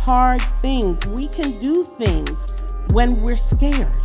hard things. We can do things when we're scared,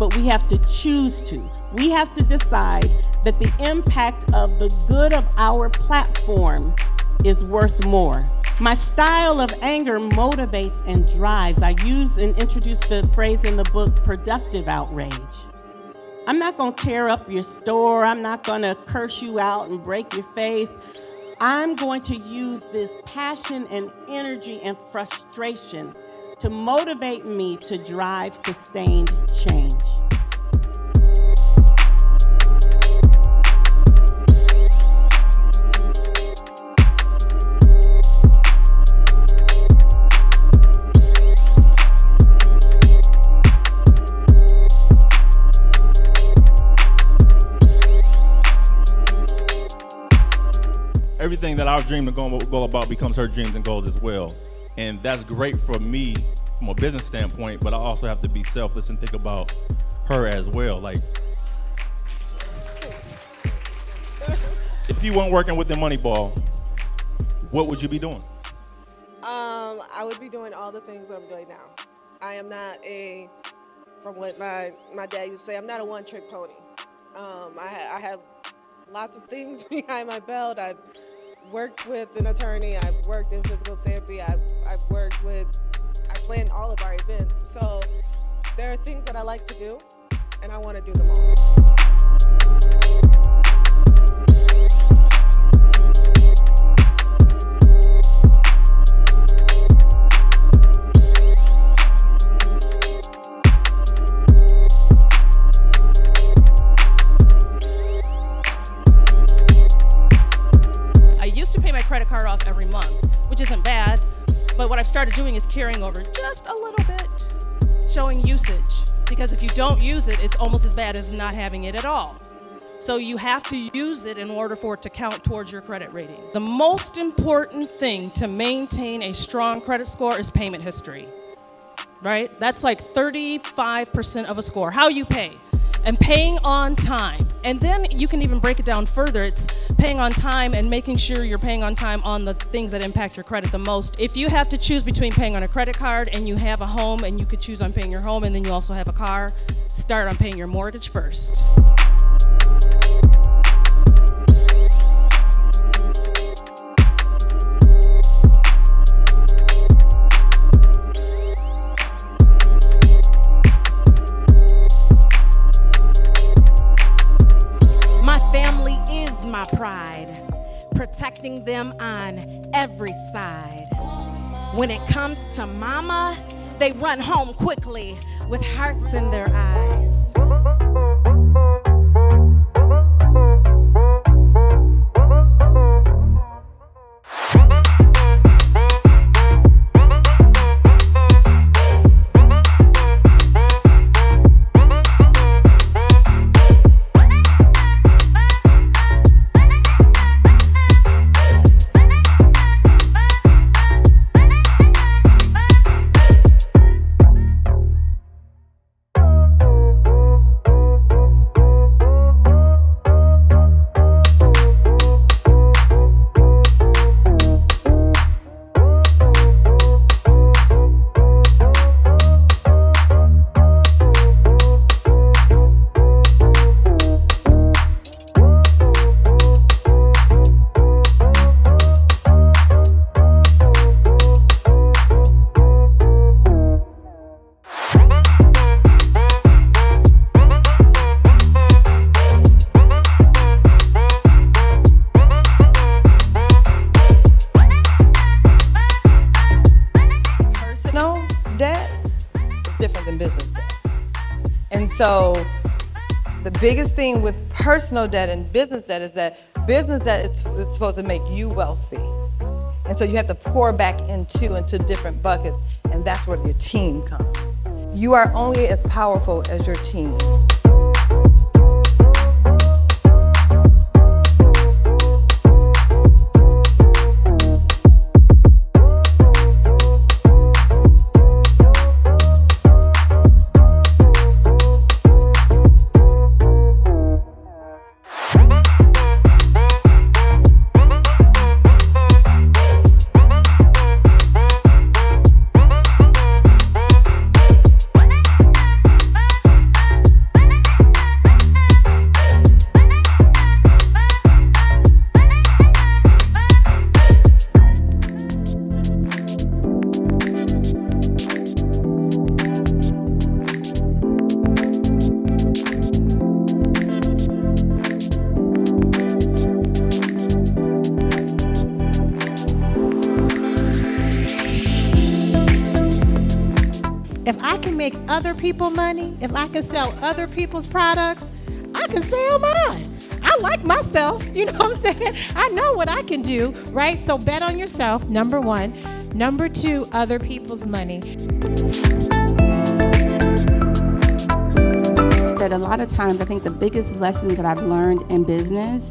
but we have to choose to. We have to decide that the impact of the good of our platform is worth more. My style of anger motivates and drives. I use and introduce the phrase in the book, productive outrage. I'm not going to tear up your store. I'm not going to curse you out and break your face. I'm going to use this passion and energy and frustration to motivate me to drive sustained change. Everything that our dream to go about becomes her dreams and goals as well. And that's great for me from a business standpoint, but I also have to be selfless and think about her as well. Like, if you weren't working with the Moneyball, what would you be doing? I would be doing all the things that I'm doing now. I am not from what my dad used to say, I'm not a one-trick pony. I have lots of things behind my belt. I've worked with an attorney. I've worked in physical therapy. I plan all of our events. So there are things that I like to do, and I want to do them all. Credit card off every month, which isn't bad, but what I've started doing is carrying over just a little bit, showing usage, because if you don't use it, it's almost as bad as not having it at all. So you have to use it in order for it to count towards your credit rating. The most important thing to maintain a strong credit score is payment history, right? That's like 35% of a score, how you pay. And paying on time. And then you can even break it down further. It's paying on time and making sure you're paying on time on the things that impact your credit the most. If you have to choose between paying on a credit card and you have a home and you could choose on paying your home and then you also have a car, start on paying your mortgage first. My pride, protecting them on every side. When it comes to mama, they run home quickly with hearts in their eyes. Different than business debt. And so the biggest thing with personal debt and business debt is that business debt is supposed to make you wealthy. And so you have to pour back into different buckets, and that's where your team comes. You are only as powerful as your team. If I can make other people money, if I can sell other people's products, I can sell mine. I like myself, you know what I'm saying? I know what I can do, right? So bet on yourself, number one. Number two, other people's money. That a lot of times, I think the biggest lessons that I've learned in business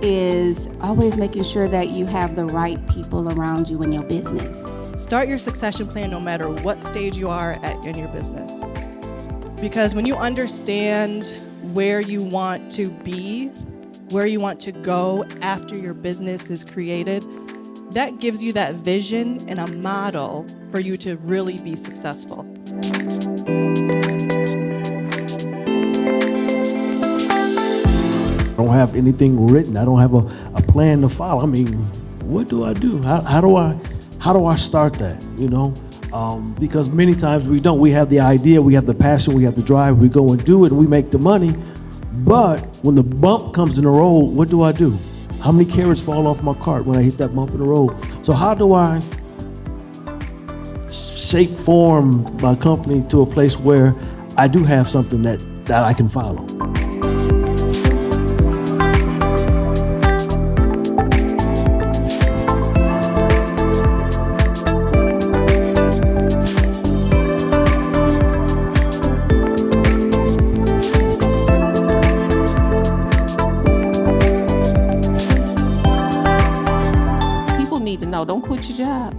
is always making sure that you have the right people around you in your business. Start your succession plan no matter what stage you are at in your business. Because when you understand where you want to be, where you want to go after your business is created, that gives you that vision and a model for you to really be successful. I don't have anything written. I don't have a plan to follow. I mean, what do I do? How do I start that? You know, because many times we don't. We have the idea, we have the passion, we have the drive. We go and do it, and we make the money. But when the bump comes in the road, what do I do? How many carrots fall off my cart when I hit that bump in the road? So how do I shape, form my company to a place where I do have something that I can follow? Need to know, don't quit your job.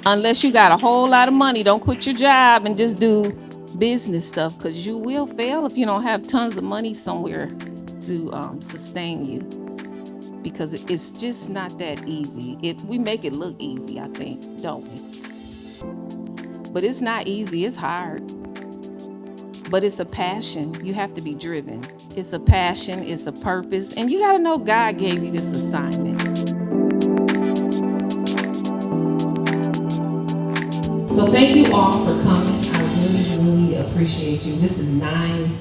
Unless you got a whole lot of money, don't quit your job and just do business stuff, because you will fail if you don't have tons of money somewhere to sustain you, because it's just not that easy. We make it look easy, I think, don't we? But it's not easy, it's hard. But it's a passion. You have to be driven. It's a passion, it's a purpose, and you gotta know God gave you this assignment. So thank you all for coming. I really appreciate you. This is 9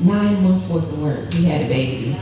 months worth of work. We had a baby.